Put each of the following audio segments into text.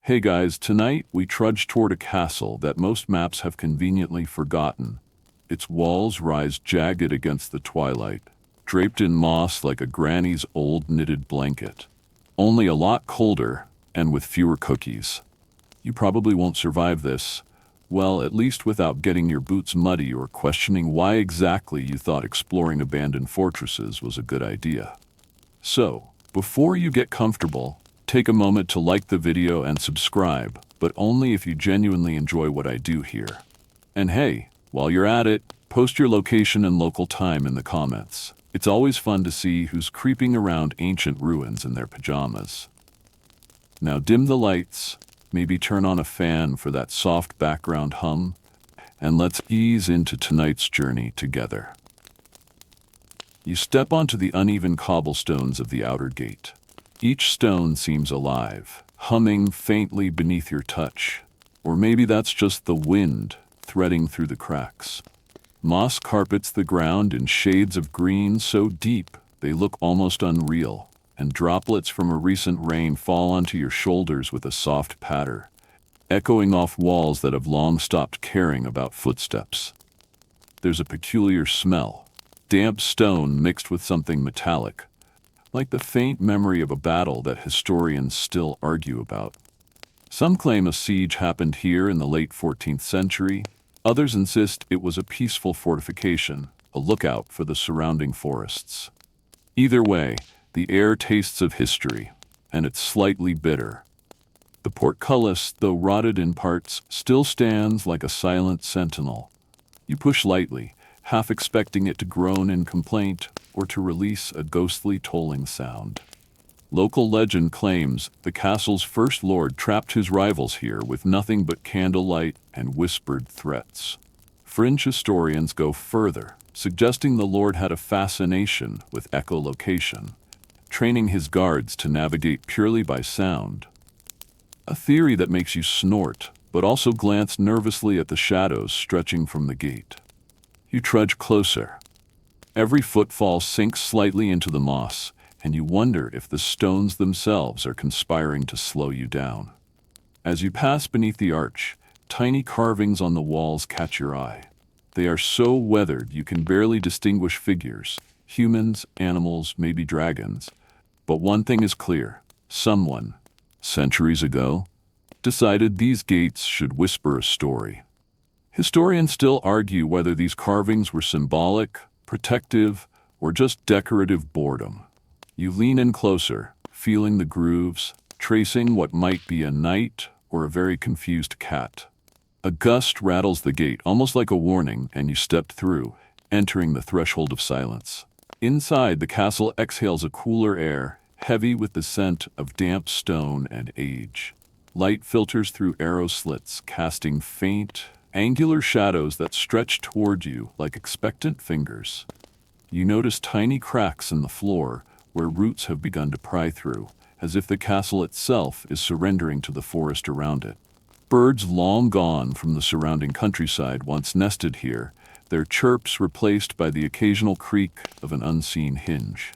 Hey guys, tonight we trudge toward a castle that most maps have conveniently forgotten. Its walls rise jagged against the twilight, draped in moss like a granny's old knitted blanket. Only a lot colder, and with fewer cookies. You probably won't survive this, well, at least without getting your boots muddy or questioning why exactly you thought exploring abandoned fortresses was a good idea. So, before you get comfortable, take a moment to like the video and subscribe, but only if you genuinely enjoy what I do here. And hey, while you're at it, post your location and local time in the comments. It's always fun to see who's creeping around ancient ruins in their pajamas. Now dim the lights, maybe turn on a fan for that soft background hum, and let's ease into tonight's journey together. You step onto the uneven cobblestones of the outer gate. Each stone seems alive, humming faintly beneath your touch. Or maybe that's just the wind threading through the cracks. Moss carpets the ground in shades of green so deep they look almost unreal, and droplets from a recent rain fall onto your shoulders with a soft patter, echoing off walls that have long stopped caring about footsteps. There's a peculiar smell, damp stone mixed with something metallic, like the faint memory of a battle that historians still argue about. Some claim a siege happened here in the late 14th century. Others insist it was a peaceful fortification, a lookout for the surrounding forests. Either way, the air tastes of history, and it's slightly bitter. The portcullis, though rotted in parts, still stands like a silent sentinel. You push lightly, half expecting it to groan in complaint or to release a ghostly tolling sound. Local legend claims the castle's first lord trapped his rivals here with nothing but candlelight and whispered threats. Fringe historians go further, suggesting the lord had a fascination with echolocation, training his guards to navigate purely by sound. A theory that makes you snort, but also glance nervously at the shadows stretching from the gate. You trudge closer. Every footfall sinks slightly into the moss, and you wonder if the stones themselves are conspiring to slow you down. As you pass beneath the arch, tiny carvings on the walls catch your eye. They are so weathered you can barely distinguish figures, humans, animals, maybe dragons. But one thing is clear: someone, centuries ago, decided these gates should whisper a story. Historians still argue whether these carvings were symbolic, protective, or just decorative boredom. You lean in closer, feeling the grooves, tracing what might be a knight or a very confused cat. A gust rattles the gate, almost like a warning, and you step through, entering the threshold of silence. Inside, the castle exhales a cooler air, heavy with the scent of damp stone and age. Light filters through arrow slits, casting faint, angular shadows that stretch toward you like expectant fingers. You notice tiny cracks in the floor where roots have begun to pry through, as if the castle itself is surrendering to the forest around it. Birds long gone from the surrounding countryside once nested here, their chirps replaced by the occasional creak of an unseen hinge.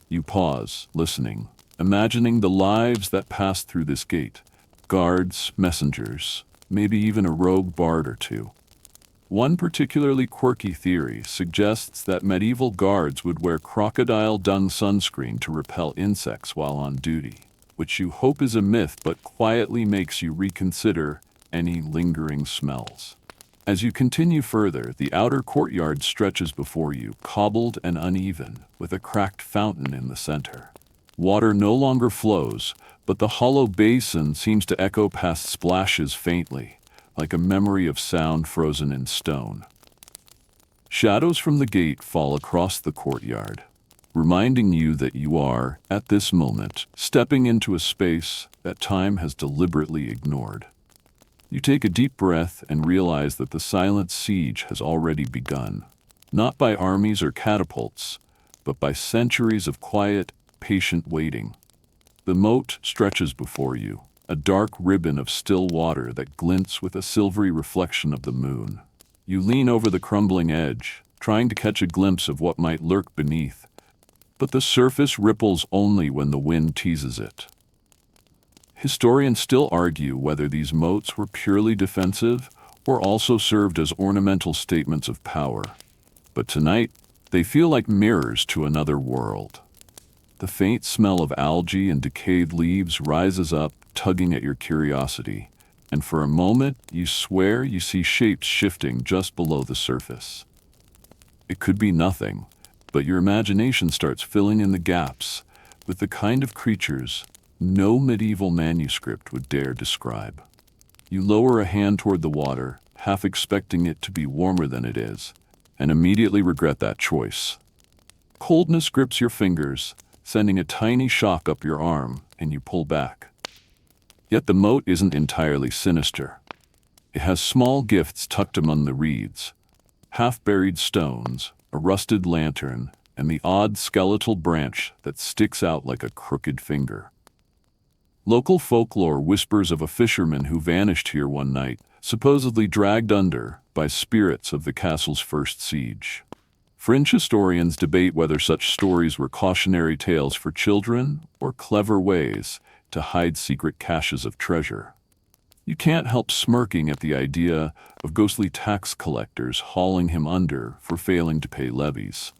You pause, listening, imagining the lives that pass through this gate. Guards, messengers, maybe even a rogue bard or two. One particularly quirky theory suggests that medieval guards would wear crocodile dung sunscreen to repel insects while on duty, which you hope is a myth but quietly makes you reconsider any lingering smells. As you continue further, the outer courtyard stretches before you, cobbled and uneven, with a cracked fountain in the center. Water no longer flows, but the hollow basin seems to echo past splashes faintly, like a memory of sound frozen in stone. Shadows from the gate fall across the courtyard, reminding you that you are, at this moment, stepping into a space that time has deliberately ignored. You take a deep breath and realize that the silent siege has already begun, not by armies or catapults, but by centuries of quiet, patient waiting. The moat stretches before you, a dark ribbon of still water that glints with a silvery reflection of the moon. You lean over the crumbling edge, trying to catch a glimpse of what might lurk beneath, but the surface ripples only when the wind teases it. Historians still argue whether these moats were purely defensive or also served as ornamental statements of power. But tonight, they feel like mirrors to another world. The faint smell of algae and decayed leaves rises up, tugging at your curiosity, and for a moment you swear you see shapes shifting just below the surface. It could be nothing, but your imagination starts filling in the gaps with the kind of creatures no medieval manuscript would dare describe. You lower a hand toward the water, half expecting it to be warmer than it is, and immediately regret that choice. Coldness grips your fingers, sending a tiny shock up your arm, and you pull back. Yet the moat isn't entirely sinister. It has small gifts tucked among the reeds, half-buried stones, a rusted lantern, and the odd skeletal branch that sticks out like a crooked finger. Local folklore whispers of a fisherman who vanished here one night, supposedly dragged under by spirits of the castle's first siege. Fringe historians debate whether such stories were cautionary tales for children or clever ways to hide secret caches of treasure. You can't help smirking at the idea of ghostly tax collectors hauling him under for failing to pay levies.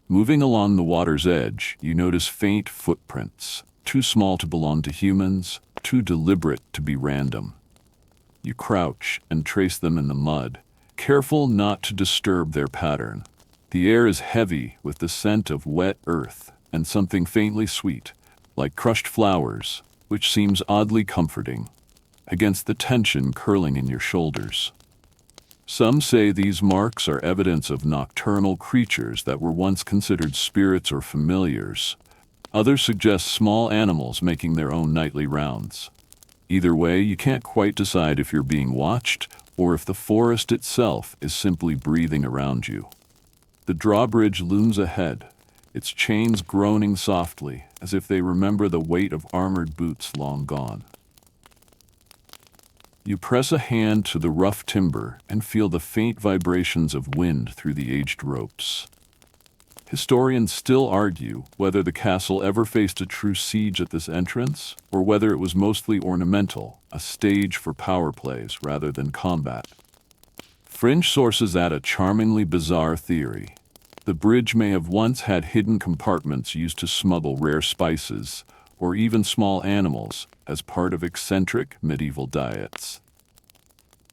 Moving along the water's edge, you notice faint footprints, too small to belong to humans, too deliberate to be random. You crouch and trace them in the mud, careful not to disturb their pattern. The air is heavy with the scent of wet earth and something faintly sweet, like crushed flowers, which seems oddly comforting, against the tension curling in your shoulders. Some say these marks are evidence of nocturnal creatures that were once considered spirits or familiars. Others suggest small animals making their own nightly rounds. Either way, you can't quite decide if you're being watched or if the forest itself is simply breathing around you. The drawbridge looms ahead, its chains groaning softly as if they remember the weight of armored boots long gone. You press a hand to the rough timber and feel the faint vibrations of wind through the aged ropes. Historians still argue whether the castle ever faced a true siege at this entrance, or whether it was mostly ornamental, a stage for power plays rather than combat. Fringe sources add a charmingly bizarre theory. The bridge may have once had hidden compartments used to smuggle rare spices, or even small animals, as part of eccentric medieval diets.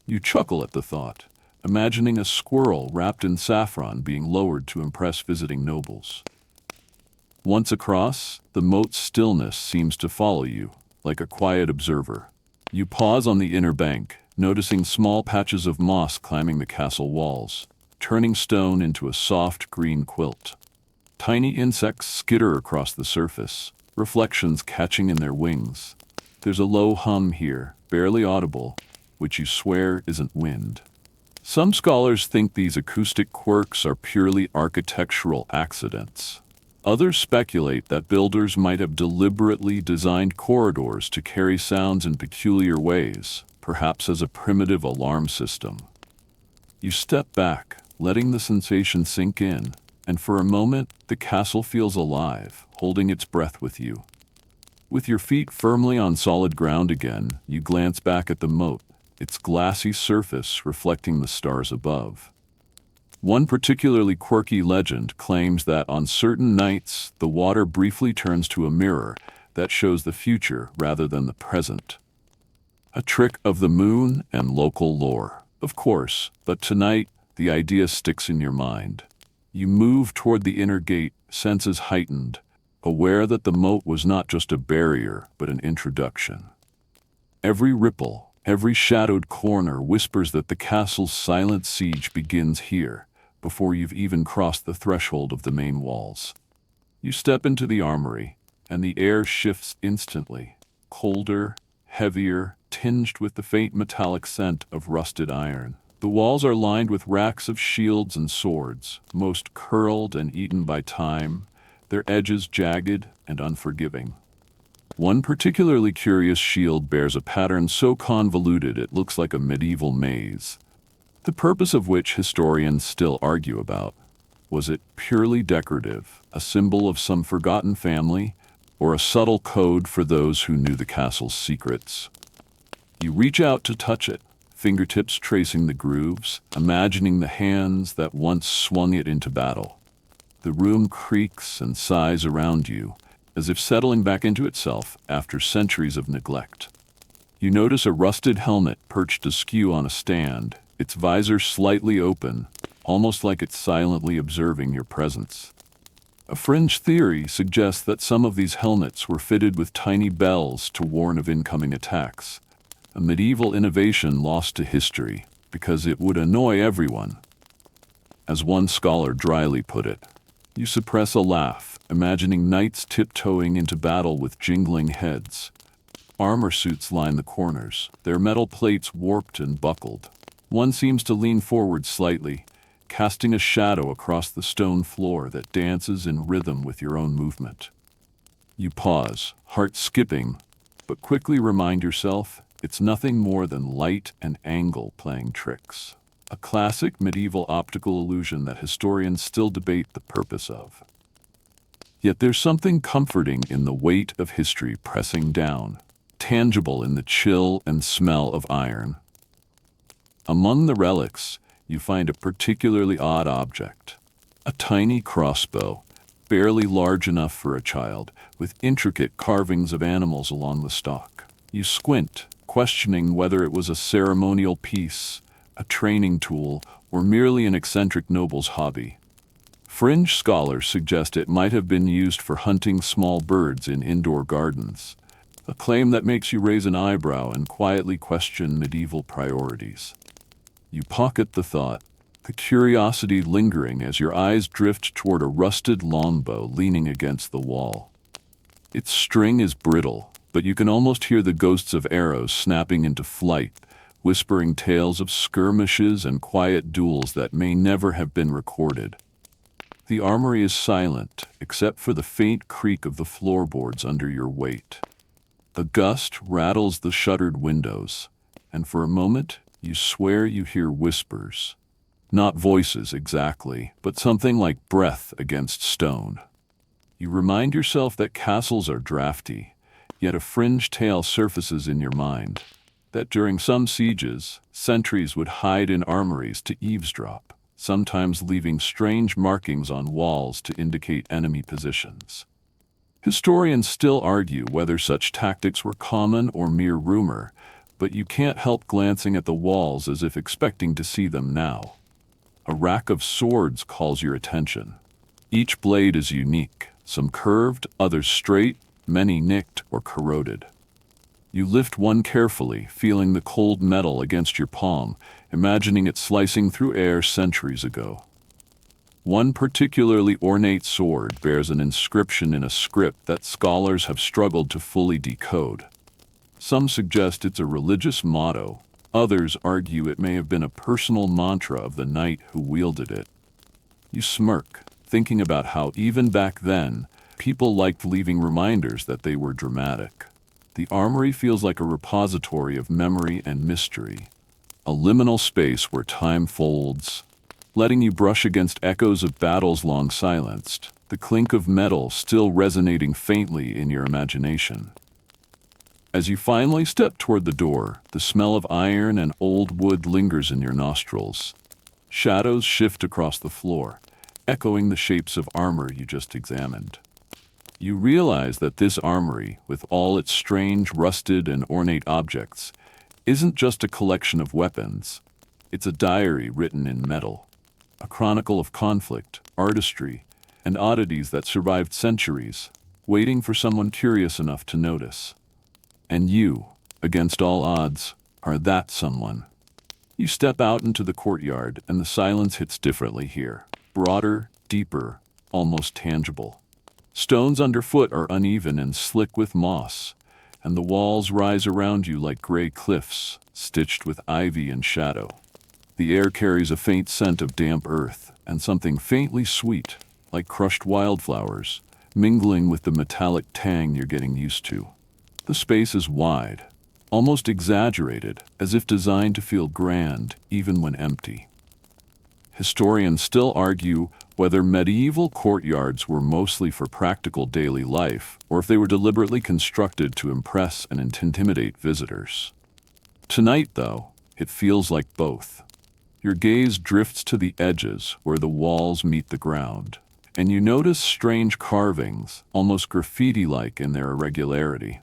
You chuckle at the thought, imagining a squirrel wrapped in saffron being lowered to impress visiting nobles. Once across, the moat's stillness seems to follow you, like a quiet observer. You pause on the inner bank, noticing small patches of moss climbing the castle walls, turning stone into a soft green quilt. Tiny insects skitter across the surface, reflections catching in their wings. There's a low hum here, barely audible, which you swear isn't wind. Some scholars think these acoustic quirks are purely architectural accidents. Others speculate that builders might have deliberately designed corridors to carry sounds in peculiar ways, perhaps as a primitive alarm system. You step back, letting the sensation sink in, and for a moment, the castle feels alive, holding its breath with you. With your feet firmly on solid ground again, you glance back at the moat, its glassy surface reflecting the stars above. One particularly quirky legend claims that on certain nights, the water briefly turns to a mirror that shows the future rather than the present. A trick of the moon and local lore, of course, but tonight, the idea sticks in your mind. You move toward the inner gate, senses heightened, aware that the moat was not just a barrier, but an introduction. Every ripple, every shadowed corner whispers that the castle's silent siege begins here, before you've even crossed the threshold of the main walls. You step into the armory, and the air shifts instantly, colder, heavier, tinged with the faint metallic scent of rusted iron. The walls are lined with racks of shields and swords, most curled and eaten by time, their edges jagged and unforgiving. One particularly curious shield bears a pattern so convoluted it looks like a medieval maze, the purpose of which historians still argue about. Was it purely decorative, a symbol of some forgotten family, or a subtle code for those who knew the castle's secrets. You reach out to touch it, fingertips tracing the grooves, imagining the hands that once swung it into battle. The room creaks and sighs around you, as if settling back into itself after centuries of neglect. You notice a rusted helmet perched askew on a stand, its visor slightly open, almost like it's silently observing your presence. A fringe theory suggests that some of these helmets were fitted with tiny bells to warn of incoming attacks, a medieval innovation lost to history because it would annoy everyone. As one scholar dryly put it, you suppress a laugh, imagining knights tiptoeing into battle with jingling heads. Armor suits line the corners, their metal plates warped and buckled. One seems to lean forward slightly, casting a shadow across the stone floor that dances in rhythm with your own movement. You pause, heart skipping, but quickly remind yourself it's nothing more than light and angle playing tricks. A classic medieval optical illusion that historians still debate the purpose of. Yet there's something comforting in the weight of history pressing down, tangible in the chill and smell of iron. Among the relics, you find a particularly odd object. A tiny crossbow, barely large enough for a child, with intricate carvings of animals along the stock. You squint, questioning whether it was a ceremonial piece, a training tool, or merely an eccentric noble's hobby. Fringe scholars suggest it might have been used for hunting small birds in indoor gardens, a claim that makes you raise an eyebrow and quietly question medieval priorities. You pocket the thought, the curiosity lingering as your eyes drift toward a rusted longbow leaning against the wall. Its string is brittle, but you can almost hear the ghosts of arrows snapping into flight, whispering tales of skirmishes and quiet duels that may never have been recorded. The armory is silent, except for the faint creak of the floorboards under your weight. A gust rattles the shuttered windows, and for a moment you swear you hear whispers. Not voices exactly, but something like breath against stone. You remind yourself that castles are drafty, yet a fringe tale surfaces in your mind, that during some sieges, sentries would hide in armories to eavesdrop, sometimes leaving strange markings on walls to indicate enemy positions. Historians still argue whether such tactics were common or mere rumor, but you can't help glancing at the walls as if expecting to see them now. A rack of swords calls your attention. Each blade is unique, some curved, others straight, many nicked or corroded. You lift one carefully, feeling the cold metal against your palm, imagining it slicing through air centuries ago. One particularly ornate sword bears an inscription in a script that scholars have struggled to fully decode. Some suggest it's a religious motto, others argue it may have been a personal mantra of the knight who wielded it. You smirk, thinking about how even back then, people liked leaving reminders that they were dramatic. The armory feels like a repository of memory and mystery, a liminal space where time folds, letting you brush against echoes of battles long silenced, the clink of metal still resonating faintly in your imagination. As you finally step toward the door, the smell of iron and old wood lingers in your nostrils. Shadows shift across the floor, echoing the shapes of armor you just examined. You realize that this armory, with all its strange, rusted, and ornate objects, isn't just a collection of weapons. It's a diary written in metal. A chronicle of conflict, artistry, and oddities that survived centuries, waiting for someone curious enough to notice. And you, against all odds, are that someone. You step out into the courtyard, and the silence hits differently here. Broader, deeper, almost tangible. Stones underfoot are uneven and slick with moss, and the walls rise around you like gray cliffs, stitched with ivy and shadow. The air carries a faint scent of damp earth, and something faintly sweet, like crushed wildflowers, mingling with the metallic tang you're getting used to. The space is wide, almost exaggerated, as if designed to feel grand even when empty. Historians still argue whether medieval courtyards were mostly for practical daily life or if they were deliberately constructed to impress and intimidate visitors. Tonight, though, it feels like both. Your gaze drifts to the edges where the walls meet the ground, and you notice strange carvings, almost graffiti-like in their irregularity.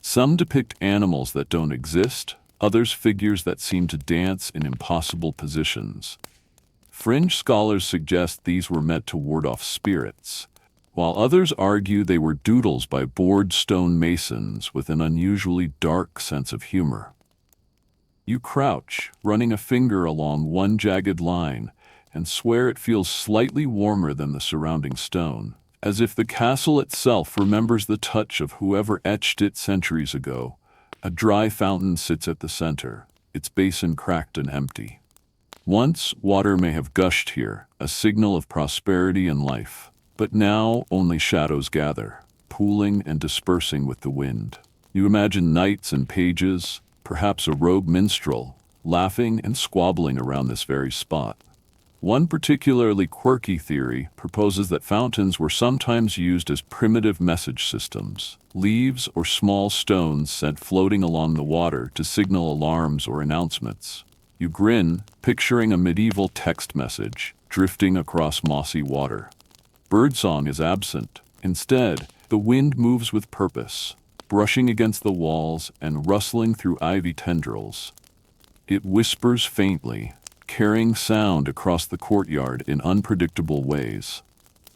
Some depict animals that don't exist, others figures that seem to dance in impossible positions. Fringe scholars suggest these were meant to ward off spirits, while others argue they were doodles by bored stone masons with an unusually dark sense of humor. You crouch, running a finger along one jagged line, and swear it feels slightly warmer than the surrounding stone, as if the castle itself remembers the touch of whoever etched it centuries ago. A dry fountain sits at the center, its basin cracked and empty. Once, water may have gushed here, a signal of prosperity and life, but now only shadows gather, pooling and dispersing with the wind. You imagine knights and pages, perhaps a rogue minstrel, laughing and squabbling around this very spot. One particularly quirky theory proposes that fountains were sometimes used as primitive message systems, leaves or small stones sent floating along the water to signal alarms or announcements. You grin, picturing a medieval text message drifting across mossy water. Birdsong is absent. Instead, the wind moves with purpose, brushing against the walls and rustling through ivy tendrils. It whispers faintly, carrying sound across the courtyard in unpredictable ways.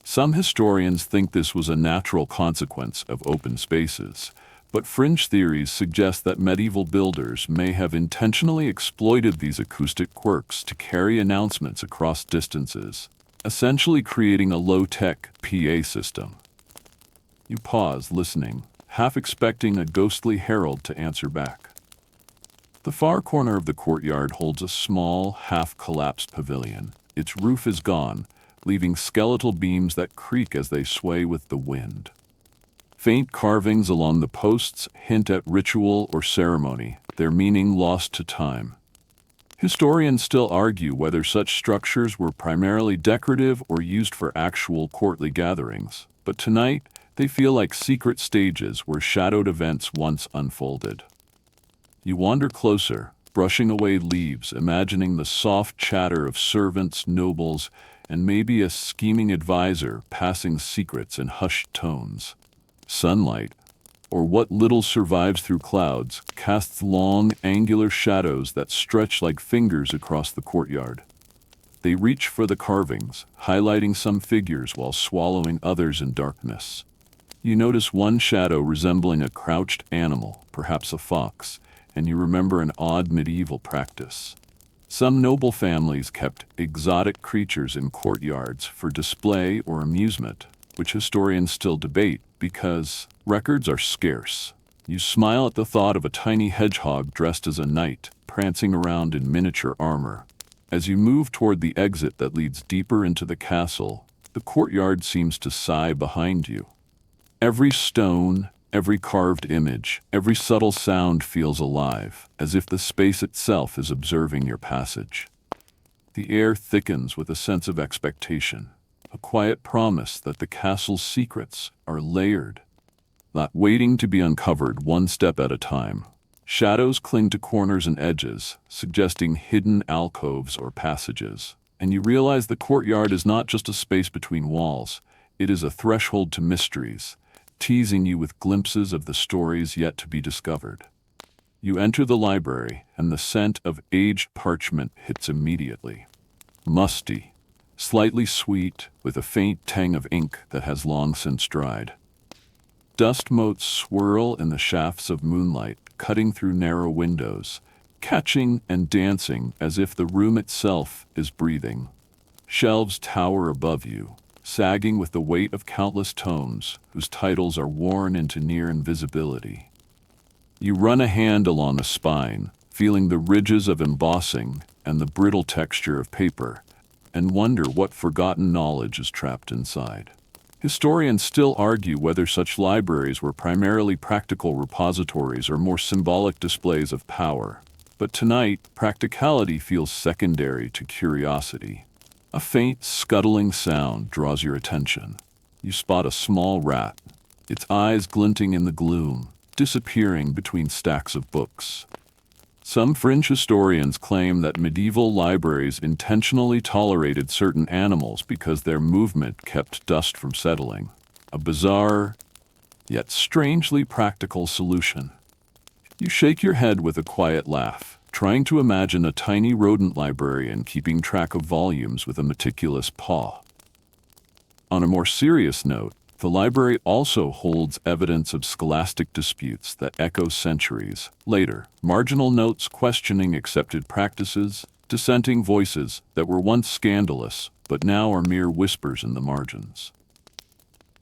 Some historians think this was a natural consequence of open spaces, but fringe theories suggest that medieval builders may have intentionally exploited these acoustic quirks to carry announcements across distances, essentially creating a low-tech PA system. You pause, listening, half expecting a ghostly herald to answer back. The far corner of the courtyard holds a small, half-collapsed pavilion. Its roof is gone, leaving skeletal beams that creak as they sway with the wind. Faint carvings along the posts hint at ritual or ceremony, their meaning lost to time. Historians still argue whether such structures were primarily decorative or used for actual courtly gatherings, but tonight they feel like secret stages where shadowed events once unfolded. You wander closer, brushing away leaves, imagining the soft chatter of servants, nobles, and maybe a scheming advisor passing secrets in hushed tones. Sunlight, or what little survives through clouds, casts long, angular shadows that stretch like fingers across the courtyard. They reach for the carvings, highlighting some figures while swallowing others in darkness. You notice one shadow resembling a crouched animal, perhaps a fox, and you remember an odd medieval practice. Some noble families kept exotic creatures in courtyards for display or amusement, which historians still debate because records are scarce. You smile at the thought of a tiny hedgehog dressed as a knight, prancing around in miniature armor. As you move toward the exit that leads deeper into the castle, the courtyard seems to sigh behind you. Every stone, every carved image, every subtle sound feels alive, as if the space itself is observing your passage. The air thickens with a sense of expectation, a quiet promise that the castle's secrets are layered, not waiting to be uncovered one step at a time. Shadows cling to corners and edges, suggesting hidden alcoves or passages, and you realize the courtyard is not just a space between walls, it is a threshold to mysteries, teasing you with glimpses of the stories yet to be discovered. You enter the library, and the scent of aged parchment hits immediately. Musty, slightly sweet, with a faint tang of ink that has long since dried. Dust motes swirl in the shafts of moonlight, cutting through narrow windows, catching and dancing as if the room itself is breathing. Shelves tower above you, sagging with the weight of countless tomes whose titles are worn into near invisibility. You run a hand along a spine, feeling the ridges of embossing and the brittle texture of paper, and wonder what forgotten knowledge is trapped inside. Historians still argue whether such libraries were primarily practical repositories or more symbolic displays of power. But tonight, practicality feels secondary to curiosity. A faint, scuttling sound draws your attention. You spot a small rat, its eyes glinting in the gloom, disappearing between stacks of books. Some fringe historians claim that medieval libraries intentionally tolerated certain animals because their movement kept dust from settling. A bizarre, yet strangely practical solution. You shake your head with a quiet laugh, trying to imagine a tiny rodent librarian keeping track of volumes with a meticulous paw. On a more serious note, the library also holds evidence of scholastic disputes that echo centuries later, marginal notes questioning accepted practices, dissenting voices that were once scandalous but now are mere whispers in the margins.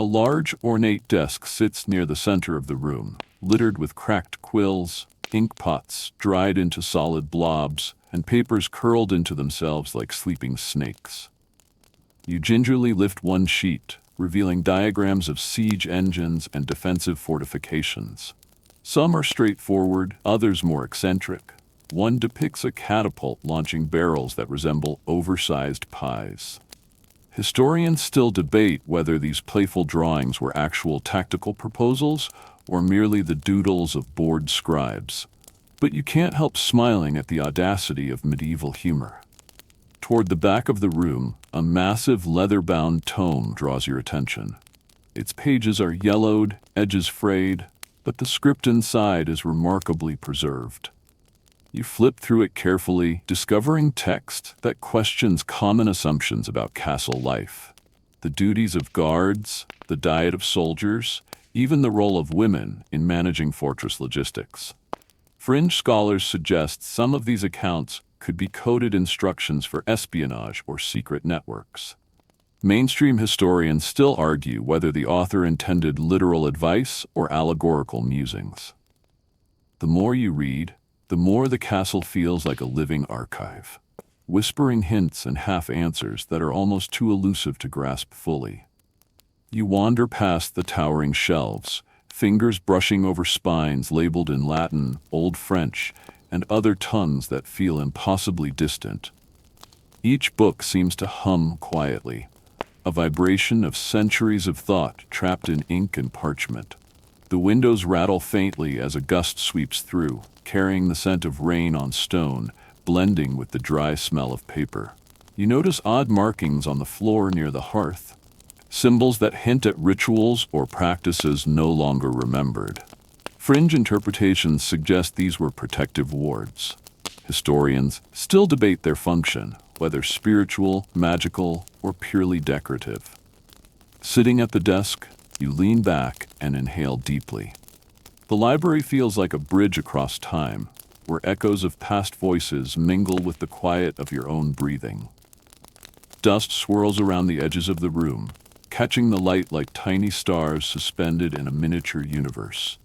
A large, ornate desk sits near the center of the room, littered with cracked quills, ink pots dried into solid blobs, and papers curled into themselves like sleeping snakes. You gingerly lift one sheet, revealing diagrams of siege engines and defensive fortifications. Some are straightforward, others more eccentric. One depicts a catapult launching barrels that resemble oversized pies. Historians still debate whether these playful drawings were actual tactical proposals or merely the doodles of bored scribes. But you can't help smiling at the audacity of medieval humor. Toward the back of the room, a massive leather-bound tome draws your attention. Its pages are yellowed, edges frayed, but the script inside is remarkably preserved. You flip through it carefully, discovering text that questions common assumptions about castle life. The duties of guards, the diet of soldiers, even the role of women in managing fortress logistics. Fringe scholars suggest some of these accounts could be coded instructions for espionage or secret networks. Mainstream historians still argue whether the author intended literal advice or allegorical musings. The more you read, the more the castle feels like a living archive, whispering hints and half-answers that are almost too elusive to grasp fully. You wander past the towering shelves, fingers brushing over spines labeled in Latin, Old French, and other tongues that feel impossibly distant. Each book seems to hum quietly, a vibration of centuries of thought trapped in ink and parchment. The windows rattle faintly as a gust sweeps through, carrying the scent of rain on stone, blending with the dry smell of paper. You notice odd markings on the floor near the hearth, symbols that hint at rituals or practices no longer remembered. Fringe interpretations suggest these were protective wards. Historians still debate their function, whether spiritual, magical, or purely decorative. Sitting at the desk, you lean back and inhale deeply. The library feels like a bridge across time, where echoes of past voices mingle with the quiet of your own breathing. Dust swirls around the edges of the room, catching the light like tiny stars suspended in a miniature universe.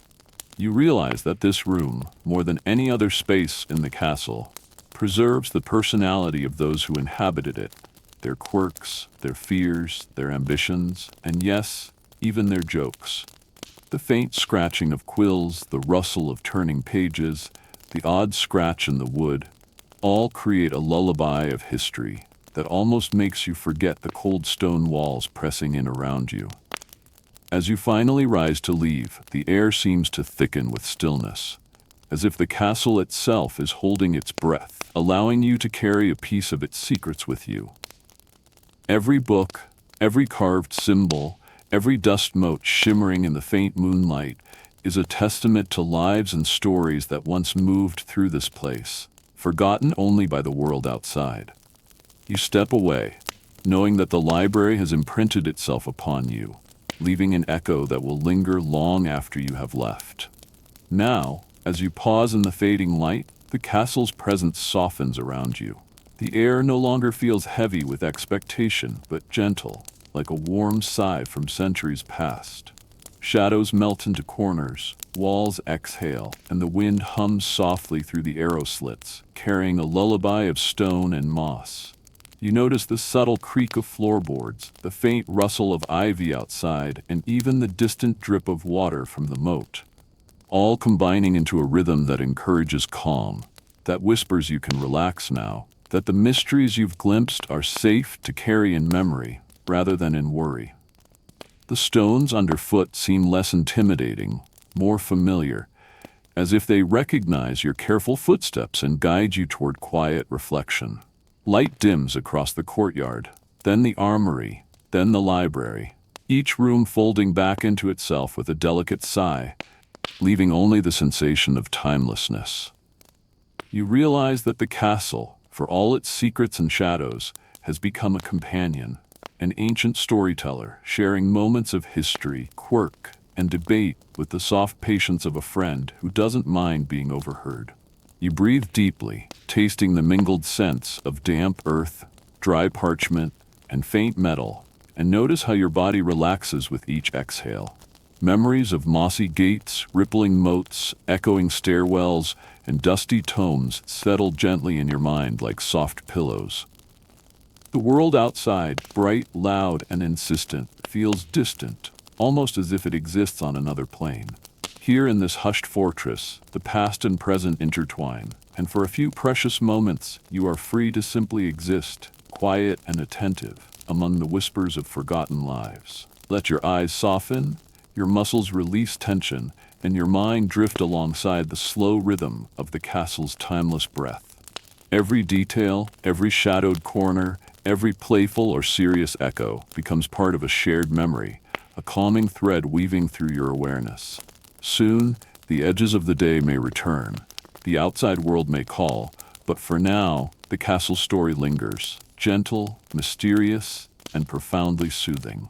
You realize that this room, more than any other space in the castle, preserves the personality of those who inhabited it, their quirks, their fears, their ambitions, and yes, even their jokes. The faint scratching of quills, the rustle of turning pages, the odd scratch in the wood, all create a lullaby of history that almost makes you forget the cold stone walls pressing in around you. As you finally rise to leave, the air seems to thicken with stillness, as if the castle itself is holding its breath, allowing you to carry a piece of its secrets with you. Every book, every carved symbol, every dust mote shimmering in the faint moonlight is a testament to lives and stories that once moved through this place, forgotten only by the world outside. You step away, knowing that the library has imprinted itself upon you, leaving an echo that will linger long after you have left. Now, as you pause in the fading light, the castle's presence softens around you. The air no longer feels heavy with expectation, but gentle, like a warm sigh from centuries past. Shadows melt into corners, walls exhale, and the wind hums softly through the arrow slits, carrying a lullaby of stone and moss. You notice the subtle creak of floorboards, the faint rustle of ivy outside, and even the distant drip of water from the moat, all combining into a rhythm that encourages calm, that whispers you can relax now, that the mysteries you've glimpsed are safe to carry in memory rather than in worry. The stones underfoot seem less intimidating, more familiar, as if they recognize your careful footsteps and guide you toward quiet reflection. Light dims across the courtyard, then the armory, then the library, each room folding back into itself with a delicate sigh, leaving only the sensation of timelessness. You realize that the castle, for all its secrets and shadows, has become a companion, an ancient storyteller sharing moments of history, quirk, and debate with the soft patience of a friend who doesn't mind being overheard. You breathe deeply, tasting the mingled scents of damp earth, dry parchment, and faint metal, and notice how your body relaxes with each exhale. Memories of mossy gates, rippling moats, echoing stairwells, and dusty tomes settle gently in your mind like soft pillows. The world outside, bright, loud, and insistent, feels distant, almost as if it exists on another plane. Here in this hushed fortress, the past and present intertwine, and for a few precious moments, you are free to simply exist, quiet and attentive, among the whispers of forgotten lives. Let your eyes soften, your muscles release tension, and your mind drift alongside the slow rhythm of the castle's timeless breath. Every detail, every shadowed corner, every playful or serious echo becomes part of a shared memory, a calming thread weaving through your awareness. Soon, the edges of the day may return, the outside world may call, but for now, the castle story lingers, gentle, mysterious, and profoundly soothing.